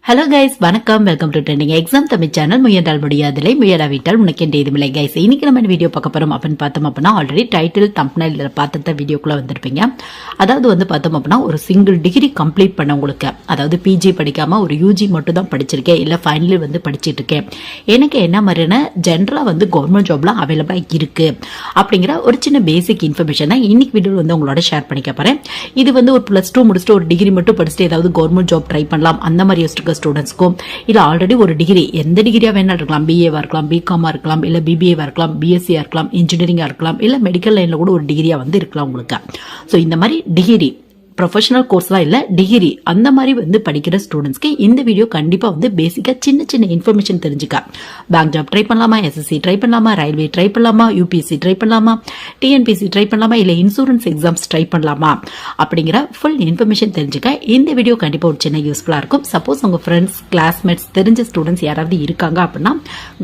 Hello guys, வணக்கம். Welcome to trending exam Tamil channel. முயன்றால் முடியாதில்லை, முயலாவிட்டால் உனக்கு என்ற இதுமில்லை. கைஸ், இன்னைக்கு நம்ம வீடியோ பார்க்க போறோம் அப்படின்னு பார்த்தோம் அப்படின்னா, ஆல்ரெடி டைட்டில் தம்ப்நெயில் பார்த்துட்டு வீடியோக்குள்ள வந்திருப்பீங்க. அதாவது வந்து பார்த்தோம் அப்படின்னா, ஒரு சிங்கிள் டிகிரி கம்ப்ளீட் பண்ணவங்களுக்கு, அதாவது பிஜி படிக்காம ஒரு யூஜி மட்டும் தான் படிச்சிருக்கேன், இல்ல ஃபைனலி வந்து படிச்சிட்டு இருக்கேன், எனக்கு என்ன மாதிரியான ஜென்ரலா வந்து கவர்மெண்ட் ஜாப்லாம் அவைலபிளா இருக்கு அப்படிங்கிற ஒரு சின்ன பேசிக் இன்ஃபர்மேஷன் தான் இன்னைக்கு வீடியோ வந்து உங்களோட ஷேர் பண்ணிக்க போறேன். இது வந்து ஒரு +2 முடிச்சுட்டு ஒரு டிகிரி மட்டும் படிச்சுட்டு ஏதாவது கவர்மெண்ட் ஜாப் ட்ரை பண்ணலாம் அந்த மாதிரி யோசிச்சிருக்க ஸ்டூடெண்ட்ஸ்க்கும், இல்ல ஆல்ரெடி ஒரு டிகிரி எந்த டிகிரியா வேணா இருக்கலாம், பிஏவா இருக்கலாம், பிகாமா இருக்கலாம், இல்ல பிபிஏவா இருக்கலாம், பிஎஸ்சியா இருக்கலாம், இன்ஜினியரிங்கா இருக்கலாம், இல்ல மெடிக்கல் லைன்ல கூட ஒரு டிகிரியா வந்து இருக்கலாம் உங்களுக்கு. சோ இந்த மாதிரி டிகிரி ப்ரொஃபஷனல் கோர்ஸ்லாம் இல்ல, டிகிரி அந்த மாதிரி வந்து படிக்கிற ஸ்டூடெண்ட்ஸ்க்கு இந்த வீடியோ கண்டிப்பா வந்து பேசிக்கா சின்ன சின்ன இன்ஃபர்மேஷன் தெரிஞ்சுக்க. பேங்க் ஜாப் ட்ரை பண்ணலாமா, எஸ்எஸ்சி ட்ரை பண்ணலாமா, ரயில்வே ட்ரை பண்ணலாமா, யூபிஎஸ்சி ட்ரை பண்ணலாமா, டிஎன்பிஎஸ்சி ட்ரை பண்ணலாமா, இல்ல இன்சூரன்ஸ் எக்ஸாம்ஸ் ட்ரை பண்ணலாமா அப்படிங்கிற ஃபுல் இன்ஃபர்மேஷன் தெரிஞ்சுக்க இந்த வீடியோ கண்டிப்பா ஒரு சின்ன யூஸ்ஃபுல்லா இருக்கும். சப்போஸ் உங்க ஃப்ரெண்ட்ஸ், கிளாஸ்மேட்ஸ், தெரிஞ்ச ஸ்டூடெண்ட்ஸ் யாராவது இருக்காங்க அப்படின்னா,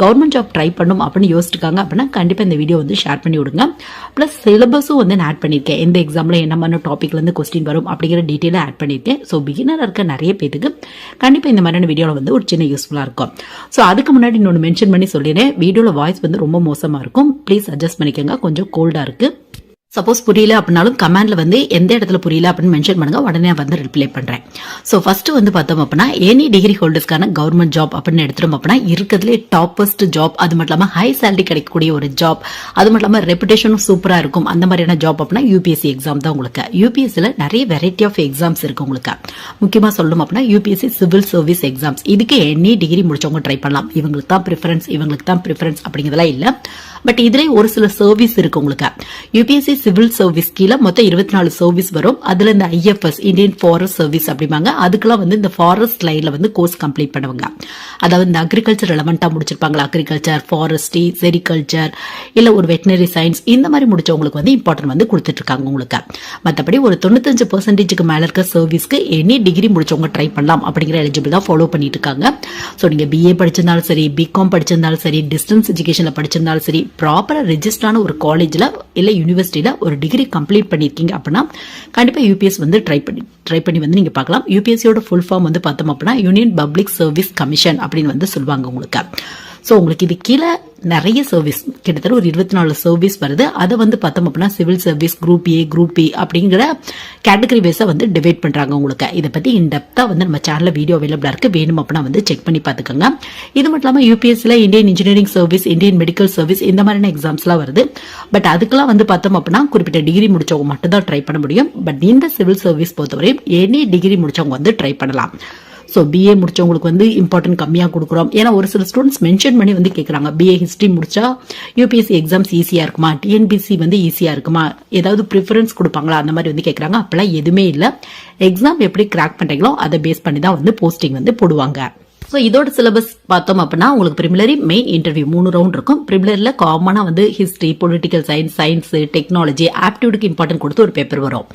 கவர்மெண்ட் ஜாப் ட்ரை பண்ணும் அப்படின்னு யோசிச்சிருக்காங்க அப்படின்னா கண்டிப்பா இந்த வீடியோ வந்து ஷேர் பண்ணி விடுங்க. பிளஸ் சிலபஸும் வந்து நான் ஆட் பண்ணிருக்கேன், எந்த எக்ஸாம்ல என்ன மாதிரி டாபிக்ல இருந்து கொஸ்டின் வரும் அப்படிங்கிற டீட்டெயில ஆட் பண்ணிருக்கேன். ஸோ பிகினர் இருக்க நிறைய பேருக்கு கண்டிப்பா இந்த மாதிரியான வீடியோல வந்து ஒரு சின்ன யூஸ்ஃபுல்லா இருக்கும். ஸோ அதுக்கு முன்னாடி இன்னொன்று மென்ஷன் பண்ணி சொல்லிடுறேன், வீடியோல வாய்ஸ் வந்து ரொம்ப மோசமா இருக்கும், ப்ளீஸ் அட்ஜஸ்ட் பண்ணிக்கோங்க. கொஞ்சம் கோல்டா இருக்கு. சப்போஸ் புரியல அப்படின்னாலும் கமெண்ட்ல வந்து எந்த இடத்துல புரியல அப்படின்னு மென்ஷன் பண்ணுங்க, உடனே வந்து ரிப்ளை பண்றேன். சோ ஃபர்ஸ்ட் வந்து பார்த்தோம் அப்படின்னா, எனி டிகிரி ஹோல்டர்ஸ்க்கான கவர்மெண்ட் ஜாப் அப்படின்னு எடுத்துட்டோம் அப்படின்னா இருக்கிறதுலே டாப்பஸ்ட் ஜாப், அது மட்டும் இல்லாம ஹை சேலரி கிடைக்கக்கூடிய ஒரு ஜாப், அது மட்டும் இல்லாம ரெப்புடேஷனும் சூப்பரா இருக்கும் அந்த மாதிரியான ஜாப் அப்படின்னா யூபிஎஸ்சி எக்ஸாம் தான் உங்களுக்கு. யூபிஎஸ்சில நிறைய வெரைட்டி ஆஃப் எக்ஸாம்ஸ் இருக்கு உங்களுக்கு. முக்கியமா சொல்லணும் அப்படின்னா யூபிஎஸ்சி சிவில் சர்வீஸ் எக்ஸாம்ஸ், இதுக்கு எனி டிகிரி முடிச்சவங்க ட்ரை பண்ணலாம். இவங்களுக்கு தான் ப்ரிஃபரன்ஸ், இவங்களுக்கு தான் ப்ரிஃபரன்ஸ் அப்படிங்கிறதுலாம் இல்ல. பட் இதுல ஒரு சில சர்வீஸ் இருக்கு உங்களுக்கு. யூபிஎஸ்சி சிவில் சர்வீஸ் கீழே மொத்தம் 24 சர்வீஸ் வரும். அதுல இந்த ஐஎஃப்எஸ், இந்தியன் ஃபாரஸ்ட் சர்வீஸ் அப்படிம்பாங்க, அதுக்கெல்லாம் வந்து இந்த ஃபாரஸ்ட் லைன்ல வந்து கோர்ஸ் கம்ப்ளீட் பண்ணுவாங்க. அதாவது இந்த அக்ரிகல்ச்சர் ரெலவெண்டா முடிச்சிருப்பாங்களா, அக்ரிகல்ச்சர், ஃபாரஸ்ட்ரி, செரிகல்ச்சர், இல்ல ஒரு வெட்டினரி சயின்ஸ், இந்த மாதிரி முடிச்சவங்களுக்கு வந்து இம்பார்ட்டன்ட் வந்து கொடுத்துட்டு இருக்காங்க உங்களுக்கு. மற்றபடி ஒரு 95% மேல இருக்க சர்வீஸ்க்கு எனி டிகிரி முடிச்சவங்க ட்ரை பண்ணலாம் அப்படிங்கிற எலிஜிபிள் தான் ஃபாலோ பண்ணிட்டு இருக்காங்க. ஸோ நீங்க பிஏ படிச்சிருந்தாலும் சரி, பிகாம் படிச்சிருந்தாலும் சரி, டிஸ்டன்ஸ் எஜுகேஷன்ல படிச்சிருந்தாலும் சரி, ப்ராப்பரா ரெஜிஸ்டரான ஒரு காலேஜ்ல இல்ல யூனிவர்சிட்டியில ஒரு டிகிரி கம்ப்ளீட் பண்ணிருக்கீங்க அப்படின்னா கண்டிப்பா யூபிஎஸ் வந்து ட்ரை பண்ணி வந்து நீங்க பார்க்கலாம். யூபிஎஸ்சியோட ஃபுல் ஃபார்ம் வந்து பார்த்தோம் அப்படின்னா யூனியன் பப்ளிக் சர்வீஸ் கமிஷன் அப்படின்னு வந்து சொல்லுவாங்க உங்களுக்கு. ஸோ உங்களுக்கு இது கீழே நிறைய சர்வீஸ், கிட்டத்தட்ட ஒரு 24 சர்வீஸ் வருது. அதை வந்து பார்த்தோம் அப்படின்னா civil service, group A, group B அப்படிங்கிற கேட்டகரி வைஸா வந்து டிவைட் பண்றாங்க உங்களுக்கு. இதை பத்தி இன்டெப்தா வந்து நம்ம சேனல்ல வீடியோ அவைலபிளா இருக்கு, வேணும் அப்படின்னா வந்து செக் பண்ணி பார்த்துக்கோங்க. இது மட்டும் இல்லாம யூபிஎஸ்சில Indian engineering service, Indian medical service, இந்த மாதிரியான எக்ஸாம்ஸ்லாம் வருது. பட் அதுக்கெல்லாம் வந்து பார்த்தோம் அப்படின்னா குறிப்பிட்ட டிகிரி முடிச்சவங்க மட்டும் தான் ட்ரை பண்ண முடியும். பட் இந்த சிவில் சர்வீஸ் பொறுத்தவரையும் எனி டிகிரி முடிச்சவங்க வந்து ட்ரை பண்ணலாம். ஸோ பிஏ முடிச்சவங்களுக்கு வந்து இம்பார்ட்டன்ட் கம்மியாக கொடுக்குறோம். ஏன்னா ஒரு சில ஸ்டூடெண்ட்ஸ் மென்ஷன் பண்ணி வந்து கேட்குறாங்க, பிஏ ஹிஸ்ட்ரி முடிச்சா யூபிஎஸ்சி எக்ஸாம்ஸ் ஈஸியாக இருக்குமா, டிஎன்பிசி வந்து ஈஸியாக இருக்குமா, ஏதாவது ப்ரிஃபரன்ஸ் கொடுப்பாங்களா அந்த மாதிரி வந்து கேட்குறாங்க. அப்பெல்லாம் எதுவுமே இல்லை. எக்ஸாம் எப்படி கிராக் பண்ணுறீங்களோ அதை பேஸ் பண்ணி தான் வந்து போஸ்டிங் வந்து போடுவாங்க. ஸோ இதோட சிலபஸ் பார்த்தோம் அப்படின்னா உங்களுக்கு பிரிமிலரி, மெயின், இன்டர்வியூ 3 ரவுண்ட் இருக்கும். பிரிமிலரியில் காமனா வந்து history, political science, science, technology, ஆப்டிடியூடுக்கு இம்பார்ட்டன்ட் கொடுத்து ஒரு பேப்பர் வரும்.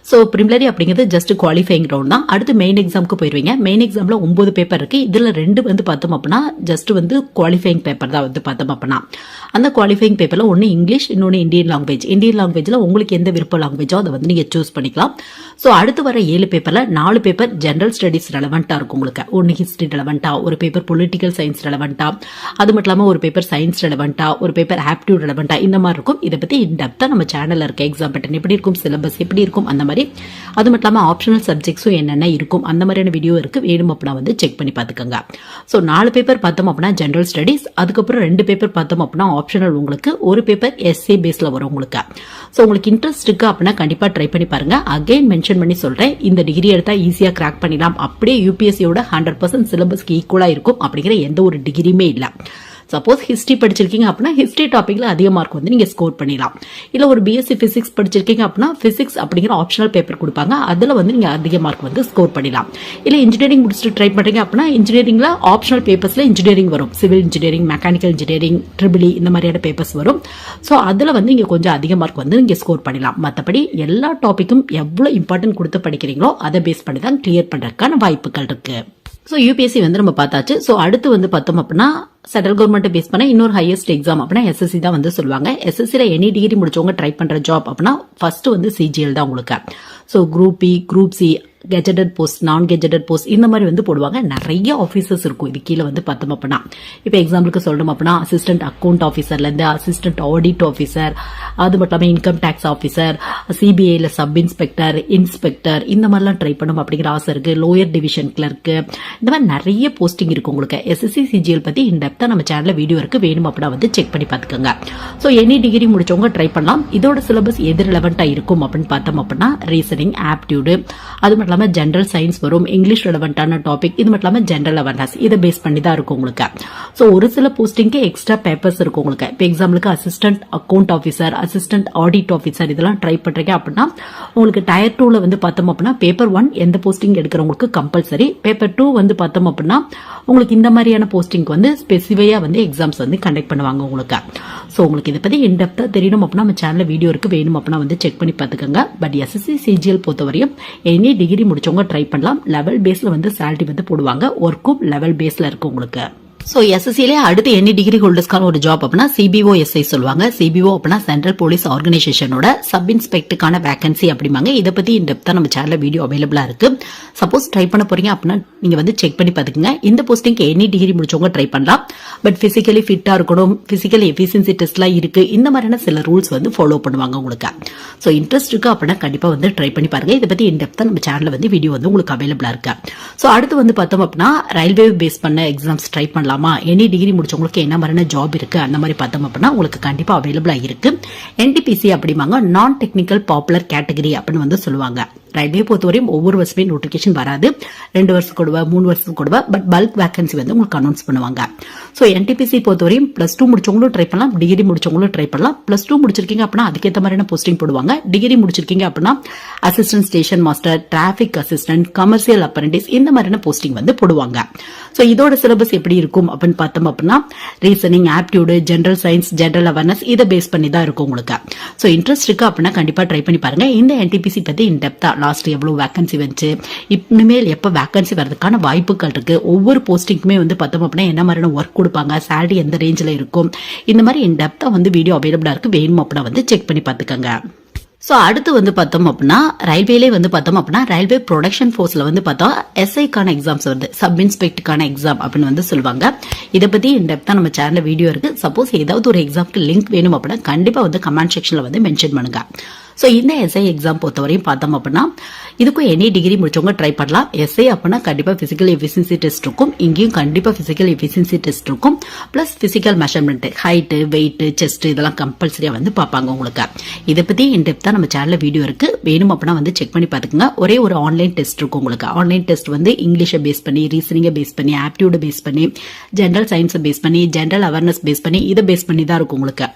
ஸோ பிரிமிலரி அப்படிங்கிறது ஜஸ்ட் குவாலிஃபைங் ரவுண்ட் தான். அடுத்து மெயின் எக்ஸாமுக்கு போயிருவீங்க. மெயின் எக்ஸாம்ல 9 பேப்பர் இருக்கு. இதுல 2 வந்து பார்த்தோம் அப்படின்னா ஜஸ்ட் வந்து குவாலிஃபைங் பேப்பர் தான் வந்து பார்த்தோம் அப்படின்னா. அந்த குவாலிஃபைங் பேப்பர்ல ஒன்னு இங்கிலீஷ், இன்னொன்னு இந்தியன் லாங்குவேஜ். இந்தியன் லாங்குவேஜ்ல உங்களுக்கு எந்த விருப்ப லாங்குவேஜோ அதை வந்து நீங்க சூஸ் பண்ணிக்கலாம். ஸோ அடுத்து வர 7 பேப்பர்ல 4 பேப்பர் ஜெனரல் ஸ்டடிஸ் ரெலவெண்டா இருக்கும் உங்களுக்கு. ஒன்னு ஹிஸ்டரி ரெலவெண்டா, ஒரு பேப்பர் பொலிட்டிக்கல் சயின்ஸ் ரெலவெண்டா, அது மட்டும் இல்லாம ஒரு பேப்பர் சயின்ஸ் ரெலவெண்டா, ஒரு பேப்பர் ஆப்டிடியூட் ரெலவெண்டா, இந்த மாதிரி இருக்கும். இதை பத்தி இன்டெப்தா நம்ம சேனல்ல இருக்க எக்ஸாம் பேட்டர்ன் எப்படி இருக்கும், சிலபஸ் எப்படி இருக்கும் அந்த மாதிரி, அது மட்டும் இல்லாம ஆப்ஷனல் சப்ஜெக்ட்ஸும் என்னென்ன இருக்கும் அந்த மாதிரியான வீடியோ இருக்கு, வேணும் அப்படின்னா வந்து செக் பண்ணி பாத்துக்கோங்க. ஸோ 4 பேப்பர் பார்த்தோம் அப்படின்னா ஜெனரல் ஸ்டடிஸ், அதுக்கப்புறம் 2 பேப்பர் பார்த்தோம் அப்படின்னா ஆப்ஷனல் உங்களுக்கு, ஒரு பேப்பர் எஸ்ஏ பேஸ்ல வரும் உங்களுக்கு. ஸோ உங்களுக்கு இன்ட்ரெஸ்ட் இருக்கு அப்படின்னா கண்டிப்பா ட்ரை பண்ணி பாருங்க. அகைன் மென்ஷன் பண்ணி சொல்றேன், இந்த டிகிரி எடுத்தா ஈஸியா கிராக் பண்ணிடலாம், அப்படியே யூபிஎஸ்சியோட 100% சிலபஸ்க்கு ஈக்குவலா இருக்கும் அப்படிங்கிற எந்த ஒரு டிகிரியுமே இல்ல. சப்போஸ் ஹிஸ்டரி படிச்சிருக்கீங்க அப்படின்னா ஹிஸ்டரி டாபிக்ல அதிக மார்க் வந்து நீங்க ஸ்கோர் பண்ணிடலாம். இல்ல ஒரு பிஎஸ்சி பிசிக்ஸ் படிச்சிருக்கீங்க அப்படின்னா பிசிக்ஸ் அப்படிங்கிற ஆப்ஷனல் பேப்பர் கொடுப்பாங்க, அதுல வந்து நீங்க அதிக மார்க் வந்து ஸ்கோர் பண்ணிடலாம். இல்ல இன்ஜினியரிங் முடிச்சுட்டு ட்ரை பண்றீங்க அப்படின்னா இன்ஜினியரிங்ல ஆப்ஷனல் பேப்பர்ஸ்ல இன்ஜினியரிங் வரும், civil engineering, mechanical engineering, triple இந்த மாதிரியான பேப்பர்ஸ் வரும். ஸோ அதுல வந்து நீங்க கொஞ்சம் அதிக மார்க் வந்து நீங்க ஸ்கோர் பண்ணலாம். மற்றபடி எல்லா டாபிக்கும் எவ்வளவு இம்பார்ட்டன்ட் கொடுத்து படிக்கிறீங்களோ அதை பேஸ் பண்ணி தான் கிளியர் பண்றதுக்கான வாய்ப்புகள் இருக்கு. ஸோ யூபிஎஸ்சி வந்து நம்ம பார்த்தாச்சு. ஸோ அடுத்து வந்து பார்த்தோம் அப்படின்னா சென்ட்ரல் கவர்மெண்ட் பேஸ் பண்ண இன்னொரு ஹையஸ்ட் எக்ஸாம் அப்படின்னா எஸ்எஸ்சி தான் வந்து சொல்லுவாங்க. எஸ்எஸ்சில எனி டிகிரி முடிச்சவங்க ட்ரை பண்ற ஜாப் அப்படின்னா ஃபர்ஸ்ட் வந்து சிஜிஎல் தான் உங்களுக்கு. So group B, group C, gazetted post, non gazetted post இந்த மாதிரி வந்து போடுவாங்க. நிறைய ஆபீசர்ஸ் இருக்கும் இது கீழே வந்து பார்த்தோம் அப்படின்னா. இப்போ எக்ஸாம்பிளுக்கு சொல்லணும் அப்படின்னா அசிஸ்டன்ட் அக்கௌண்ட் ஆஃபீஸர்ல இருந்து அசிஸ்டன்ட் ஆடிட் ஆஃபீஸர், அது மட்டும் இல்லாமல் இன்கம் டேக்ஸ் ஆஃபீஸர், சிபிஐல சப் இன்ஸ்பெக்டர், இன்ஸ்பெக்டர் இந்த மாதிரிலாம் ட்ரை பண்ணும் அப்படிங்கிற ஆசை இருக்கு. லோயர் டிவிஷன் கிளர்க்கு, இந்த மாதிரி நிறைய போஸ்டிங் இருக்கு உங்களுக்கு. எஸ்எஸ்சி சிஜிஎல் பத்தி இன் டெப்தா நம்ம சேனல்ல வீடியோ இருக்கு, வேணும் அப்படின்னா வந்து செக் பண்ணி பார்த்துக்கோங்க. ஸோ எனி டிகிரி முடிச்சவங்க ட்ரை பண்ணலாம். இதோட சிலபஸ் எது ரிலவெண்டா இருக்கும் அப்படின்னு பார்த்தோம் அப்படின்னா ரீசனிங், ஆப்டியூடு, அது மட்டும் இல்லாமல் ஜென்ரல் சயின்ஸ் வரும், இங்கிலீஷ் ரிலவெண்டான டாபிக், இது மட்டும் இல்லாமல் ஜென்ரல் அவேர்னஸ் இதை பேஸ் பண்ணி தான் இருக்கும் உங்களுக்கு. ஸோ ஒரு சில போஸ்டிங்க்கு எக்ஸ்ட்ரா பேப்பர்ஸ் இருக்கும் உங்களுக்கு. இப்போ எக்ஸாம்பிளுக்கு assistant account officer, assistant audit officer இதெல்லாம் ட்ரை பண்றீங்க அப்படின்னா உங்களுக்கு டயர் 2ல வந்து பார்த்தோம் அப்படின்னா பேப்பர் 1 எந்த போஸ்டிங் எடுக்கிறவங்களுக்கு கம்பல்சரி, பேப்பர் 2 வந்து பார்த்தோம் அப்படின்னா உங்களுக்கு இந்த மாதிரியான போஸ்டிங் வந்து ஸ்பெசிஃபையா வந்து எக்ஸாம்ஸ் வந்து கண்டக்ட் பண்ணுவாங்க உங்களுக்கு. ஸோ உங்களுக்கு இதை பத்தி இன் டெப்தா தெரியணும் அப்படின்னா நம்ம சேனல்ல வீடியோ இருக்கு, வேணும் அப்படின்னா வந்து செக் பண்ணி பார்த்துக்கோங்க. பட் எஸ்எஸ்சி சிஜிஎல் பொறுத்தவரையும் எனி டிகிரி முடிச்சவங்க ட்ரை பண்ணலாம். லெவல் பேஸ்ல வந்து சேலரி வந்து போடுவாங்க, ஒர்க்கும் லெவல் பேஸ்ல இருக்கு உங்களுக்கு. சோ எஸ்எஸ்சிலே அடுத்து எனி டிகிரி ஹோல்டர்ஸ்க்கான ஒரு ஜாப் அப்படின்னா சிபிஓ எஸ்ஐ சொல்லுவாங்க. சிபிஓ அப்படின்னா சென்ட்ரல் போலீஸ் ஆர்கனைசேஷனோட சப் இன்ஸ்பெக்டருக்கான வேகன்சி அப்படிம்பாங்க. இதை பத்தி இன் டெப்தா நம்ம சேனல்ல வீடியோ அவைலபிளா இருக்கு. சப்போஸ் ட்ரை பண்ண போறீங்க அப்படின்னா நீங்க வந்து செக் பண்ணி பாத்துக்கங்க. இந்த போஸ்டிங்க்கு எனி டிகிரி முடிச்சவங்க ட்ரை பண்ணலாம். பட் பிசிக்கலி ஃபிட்டா இருக்கணும், பிசிக்கல் எஃபிஷியன்சி டெஸ்ட்லாம் இருக்கு, இந்த மாதிரியான சில ரூல்ஸ் வந்து ஃபாலோ பண்ணுவாங்க உங்களுக்கு. சோ இன்ட்ரெஸ்ட் இருக்கு அப்படின்னா கண்டிப்பா வந்து ட்ரை பண்ணி பாருங்க. இதை பத்தி இன் டெப்தா நம்ம சேனல்ல வந்து வீடியோ வந்து உங்களுக்கு அவைலபிளா இருக்கு. சோ அடுத்து வந்து பார்த்தோம் அப்படின்னா ரயில்வே பேஸ் பண்ண எக்ஸாம்ஸ் ட்ரை பண்ணலாம். எனி டிகிரி முடிச்சவங்களுக்கு என்ன மாதிரியான ஜாப் இருக்கு அந்த மாதிரி பார்த்தோம் அப்படின்னா உங்களுக்கு கண்டிப்பா அவைலபிளா இருக்கு. என்டிபிசி அப்படிம்பாங்க, நான் டெக்னிக்கல் பாப்புலர் கேட்டகரி அப்படின்னு வந்து சொல்லுவாங்க. ரயில்வே பொறுத்தவரையும் ஒவ்வொரு வருஷமே நோட்டிபிகேஷன் வராது, 2 வருஷம் கொடுவா 3 வருஷம் கொடுவா, பட் பல்க் வேகன்சி வந்து உங்களுக்கு அனௌன்ஸ் பண்ணுவாங்க. ஸோ என்டிபிசி பொறுத்தவரையும் +2 முடிச்சவங்களும் ட்ரை பண்ணலாம், டிகிரி முடிச்சவங்களும் ட்ரை பண்ணலாம். +2 முடிச்சிருக்கீங்க அப்படின்னா அதுக்கேற்ற மாதிரியான போஸ்டிங் போடுவாங்க. டிகிரி முடிச்சிருக்கீங்க அப்படின்னா assistant station master, traffic assistant, commercial apprentice இந்த மாதிரியான போஸ்டிங் வந்து போடுவாங்க. ஸோ இதோட சிலபஸ் எப்படி இருக்கும் அப்படின்னு பார்த்தோம் அப்படின்னா reasoning, aptitude, general science, general awareness இதை பேஸ் பண்ணி தான் இருக்கும் உங்களுக்கு. ஸோ இன்ட்ரெஸ்ட் இருக்கு அப்படின்னா கண்டிப்பா ட்ரை பண்ணி பாருங்க. இந்த என்டிபிசி பத்தி இன் டெப்தா லாஸ்ட் எவ்வளவு வேகன்சி வந்துச்சு, இனிமேல் எப்ப வேகன்சி வரதுக்கான வாய்ப்புகள் இருக்கு, ஒவ்வொரு போஸ்டிங்குமே வந்து பார்த்தோம் அப்படின்னா என்ன மாதிரியான ஒர்க் கொடுப்பாங்க, சேலரி எந்த ரேஞ்சில் இருக்கும், இந்த மாதிரி இன் டெப்தா வந்து வீடியோ அவைலபிளா இருக்கு, வேணும் அப்படின்னா வந்து செக் பண்ணி பார்த்துக்கோங்க. ஸோ அடுத்து வந்து பார்த்தோம் அப்படின்னா ரயில்வேலே வந்து பார்த்தோம் அப்படின்னா ரயில்வே ப்ரொடக்ஷன் ஃபோர்ஸ்ல வந்து பார்த்தோம் எஸ்ஐக்கான எக்ஸாம்ஸ் வருது, சப் இன்ஸ்பெக்டருக்கான எக்ஸாம் அப்படின்னு வந்து சொல்லுவாங்க. இதை பத்தி இன் டெப்தா நம்ம சேனல்ல வீடியோ இருக்கு. சப்போஸ் ஏதாவது ஒரு எக்ஸாம்க்கு லிங்க் வேணும் அப்படின்னா கண்டிப்பா வந்து கமெண்ட் செக்ஷன்ல வந்து மென்ஷன் பண்ணுங்க. ஸோ இந்த எஸ்ஐ எக்ஸாம் பொறுத்தவரையும் பார்த்தோம் அப்படின்னா இதுக்கும் எனி டிகிரி முடிச்சவங்க ட்ரை பண்ணலாம். எஸ்ஐ அப்படின்னா கண்டிப்பா பிசிக்கல் எஃபிஷியன்சி டெஸ்ட் இருக்கும், இங்கேயும் கண்டிப்பா பிசிக்கல் எஃபிஷியன்சி டெஸ்ட் இருக்கும், plus physical measurement, height, weight, chest இதெல்லாம் கம்பல்சரியா வந்து பார்ப்பாங்க உங்களுக்கு. இதை பத்தி இன் டெப்தா நம்ம சேனல்ல வீடியோ இருக்கு, வேணும் அப்படின்னா வந்து செக் பண்ணி பார்த்துக்கோங்க. ஒரே ஒரு ஆன்லைன் டெஸ்ட் இருக்கும் உங்களுக்கு. ஆன்லைன் டெஸ்ட் வந்து இங்கிலீஷை பேஸ் பண்ணி, ரீசனிங்கை பேஸ் பண்ணி, ஆப்டியூட பேஸ் பண்ணி, ஜென்ரல் சயின்ஸை பேஸ் பண்ணி, ஜென்ரல் அவேர்னஸ் பேஸ் பண்ணி இதை பேஸ் பண்ணி தான் இருக்கும் உங்களுக்கு.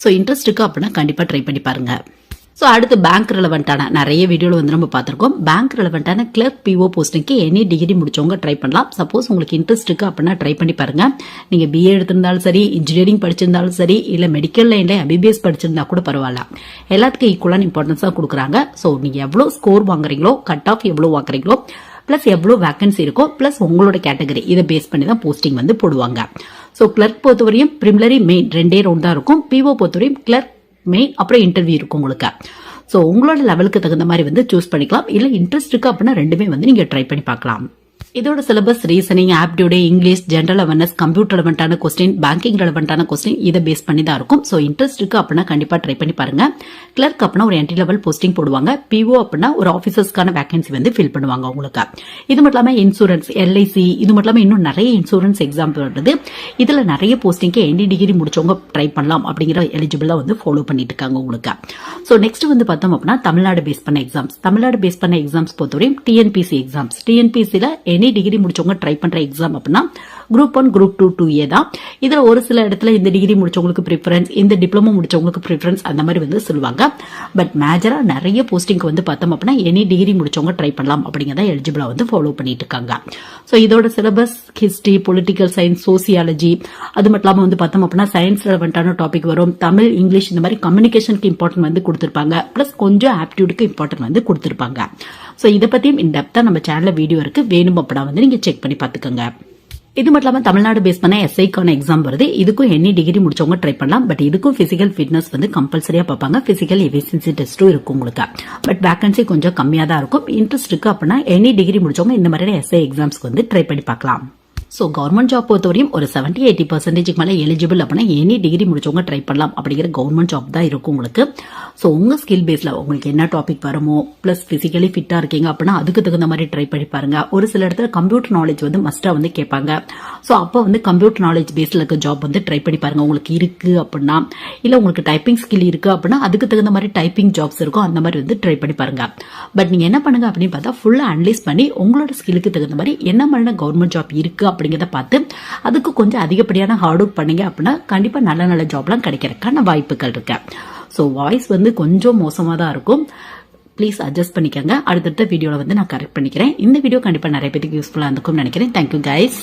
ஸோ இன்ட்ரெஸ்ட் இருக்கு அப்படின்னா கண்டிப்பா ட்ரை பண்ணி பாருங்க. ஸோ அடுத்து பேங்க் ரிலவெண்டான நிறைய வீடியோவில் வந்து நம்ம பார்த்துருக்கோம். பேங்க் ரிலவெண்டான கிளர்க் பிஓ போஸ்டிங்க்கு எனி டிகிரி முடிச்சவங்க ட்ரை பண்ணலாம். சப்போஸ் உங்களுக்கு இன்ட்ரெஸ்ட் இருக்கு அப்படின்னா ட்ரை பண்ணி பாருங்க. நீங்க பிஏ எடுத்திருந்தாலும் சரி, இன்ஜினியரிங் படிச்சிருந்தாலும் சரி, இல்ல மெடிக்கல் லைன்ல எம்பிபிஎஸ் படிச்சிருந்தா கூட பரவாயில்ல, எல்லாத்துக்கும் ஈக்குவலான இம்பார்ட்டன்ஸா கொடுக்குறாங்க. ஸோ நீங்க எவ்வளவு ஸ்கோர் வாங்குறீங்களோ, கட் ஆஃப் எவ்வளவு வாங்குறீங்களோ, பிளஸ் எவ்வளவு வேகன்சி இருக்கோ, பிளஸ் உங்களோட கேட்டகரி இதை பேஸ் பண்ணி தான் போஸ்டிங் வந்து போடுவாங்க. ஸோ கிளர்க் பொறுத்தவரையும் பிரிமிலரி மெயின் 2 ரவுண்ட் தான் இருக்கும். பிஓ பொறுத்தவரையும் கிளர்க் மெயின் அப்புறம் இன்டர்வியூ இருக்கும் உங்களுக்கு. சோ உங்களோட லெவலுக்கு தகுந்த மாதிரி வந்து சூஸ் பண்ணிக்கலாம். இல்ல இன்ட்ரெஸ்ட் இருக்கு அப்படின்னா ரெண்டுமே வந்து நீங்க ட்ரை பண்ணி பார்க்கலாம். இதோட syllabus reasoning, aptitude, English, general awareness, computer ரெலவெண்டான கொஸ்டின், பேங்கிங் ரெலவெண்டான கொஸ்டின் இதை பேஸ் பண்ணி தான் இருக்கும். சோ இன்ட்ரெஸ்ட் இருக்கு அப்படின்னா கண்டிப்பா ட்ரை பண்ணி பாருங்க. கிளர்க் அப்படின்னா ஒரு என்ட்ரி லெவல் போஸ்டிங் போடுவாங்க. பிஓ அப்படின்னா ஒரு ஆபீசர்ஸ்க்கான வேகன்சி வந்து ஃபில் பண்ணுவாங்க உங்களுக்கு. இது மட்டும் இல்லாம இன்சூரன்ஸ், எல்ஐசி, இது மட்டும் இல்லாம இன்னும் நிறைய இன்சூரன்ஸ் எக்ஸாம் வருது. இதுல நிறைய போஸ்டிங்க்கு எனி டிகிரி முடிச்சவங்க ட்ரை பண்ணலாம் அப்படிங்கிற எலிஜிபிளா வந்து ஃபாலோ பண்ணிட்டு இருக்காங்க உங்களுக்கு. சோ நெக்ஸ்ட் வந்து பார்த்தோம் அப்படின்னா தமிழ்நாடு பேஸ் பண்ண எக்ஸாம்ஸ். தமிழ்நாடு பேஸ் பண்ண எக்ஸாம்ஸ் பொறுத்தவரையும் டிஎன்பிசி எக்ஸாம்ஸ். டிஎன்பிசில எனி டிகிரி முடிச்சவங்க ட்ரை பண்ற எக்ஸாம் அப்படின்னா குரூப் 1, குரூப் 2, 2A தான். இதுல ஒரு சில இடத்துல இந்த டிகிரி முடிச்சவங்களுக்கு ப்ரிஃபரன்ஸ், இந்த டிப்ளமோ முடிச்சவங்களுக்கு ப்ரிஃபரன்ஸ் அந்த மாதிரி வந்து சொல்லுவாங்க. பட் மேஜரா நிறைய போஸ்டிங்க்கு வந்து பார்த்தோம் அப்படின்னா எனி டிகிரி முடிச்சவங்க ட்ரை பண்ணலாம் அப்படிங்கறத எலிஜிபிளா வந்து ஃபாலோ பண்ணிட்டு இருக்காங்க. சோ இதோட syllabus history, political science, sociology, அது மட்டும் இல்லாம வந்து பார்த்தோம் அப்படின்னா சயின்ஸ் ரெலவெண்டான டாபிக் வரும். தமிழ், இங்கிலீஷ் இந்த மாதிரி கம்யூனிகேஷனுக்கு இம்பார்ட்டன்ட் வந்து கொடுத்திருப்பாங்க. பிளஸ் கொஞ்சம் ஆப்டியூடுக்கு இம்பார்ட்டன்ட் வந்து கொடுத்திருப்பாங்க. சோ இதை பத்தியும் இன் டெப்தா நம்ம சேனல்ல வீடியோ இருக்கு, வேணும் அப்படின்னா வந்து நீங்க செக் பண்ணி பாத்துக்கோங்க. இது மட்டும் இல்லாம தமிழ்நாடு பேஸ் பண்ண எஸ்ஐக்கான எக்ஸாம் வருது. இதுக்கும் எனி டிகிரி முடிச்சவங்க ட்ரை பண்ணலாம். பட் இதுக்கும் பிசிக்கல் ஃபிட்னஸ் வந்து கம்பல்சரியா பார்ப்பாங்க. பிசிக்கல் எஃபிஷியன்சி டெஸ்ட்டும் இருக்கும் உங்களுக்கு. பட் வேகன்சி கொஞ்சம் கம்மியா தான் இருக்கும். இன்ட்ரெஸ்ட் இருக்கு அப்படின்னா எனி டிகிரி முடிச்சவங்க இந்த மாதிரியான எஸ்ஐ எக்ஸாம்ஸ்க்கு வந்து ட்ரை பண்ணி பார்க்கலாம். ஸோ கவர்மெண்ட் ஜாப் பொறுத்தவரையும் ஒரு 70-80% மேலே எலிஜிபிள் அப்படின்னா எனி டிகிரி முடிச்சவங்க ட்ரை பண்ணலாம் அப்படிங்கிற கவர்மெண்ட் ஜாப் தான் இருக்கும் உங்களுக்கு. ஸோ உங்கள் ஸ்கில் பேஸில் உங்களுக்கு என்ன டாபிக் வருமோ ப்ளஸ் ஃபிசிக்கலி ஃபிட்டாக இருக்கீங்க அப்படின்னா அதுக்கு தகுந்த மாதிரி ட்ரை பண்ணி பாருங்க. ஒரு சில இடத்துல கம்ப்யூட்டர் நாலேஜ் வந்து மஸ்ட்டாக வந்து கேட்பாங்க. ஸோ அப்போ வந்து கம்ப்யூட்டர் நாலேஜ் பேஸில் இருக்க ஜாப் வந்து ட்ரை பண்ணி பாருங்க. உங்களுக்கு இருக்கு அப்படின்னா இல்லை உங்களுக்கு டைப்பிங் ஸ்கில் இருக்கு அப்படின்னா அதுக்கு தகுந்த மாதிரி டைப்பிங் ஜாப்ஸ் இருக்கும். அந்த மாதிரி வந்து ட்ரை பண்ணி பாருங்க. பட் நீங்கள் என்ன பண்ணுங்க அப்படின்னு பார்த்தா ஃபுல்லாக அனலைஸ் பண்ணி உங்களோட ஸ்கில்லுக்கு தகுந்த மாதிரி என்ன மாதிரியான கவர்மெண்ட் ஜாப் இருக்கு அப்படிங்கிறத பார்த்து அதுக்கு கொஞ்சம் அதிகப்படியான ஹார்ட் ஒர்க் பண்ணீங்க அப்படின்னா கண்டிப்பா நல்ல நல்ல ஜாப்லாம் கிடைக்கிறதுக்கான வாய்ப்புகள் இருக்கு. ஸோ வாய்ஸ் வந்து கொஞ்சம் மோசமா தான் இருக்கும். ப்ளீஸ் அட்ஜஸ்ட் பண்ணிக்கோங்க. அடுத்தடுத்த வீடியோல வந்து நான் கரெக்ட் பண்ணிக்கிறேன். இந்த வீடியோ கண்டிப்பா நிறைய பேருக்கு யூஸ்ஃபுல்லா இருந்திருக்கும்னு நினைக்கிறேன். Thank you guys.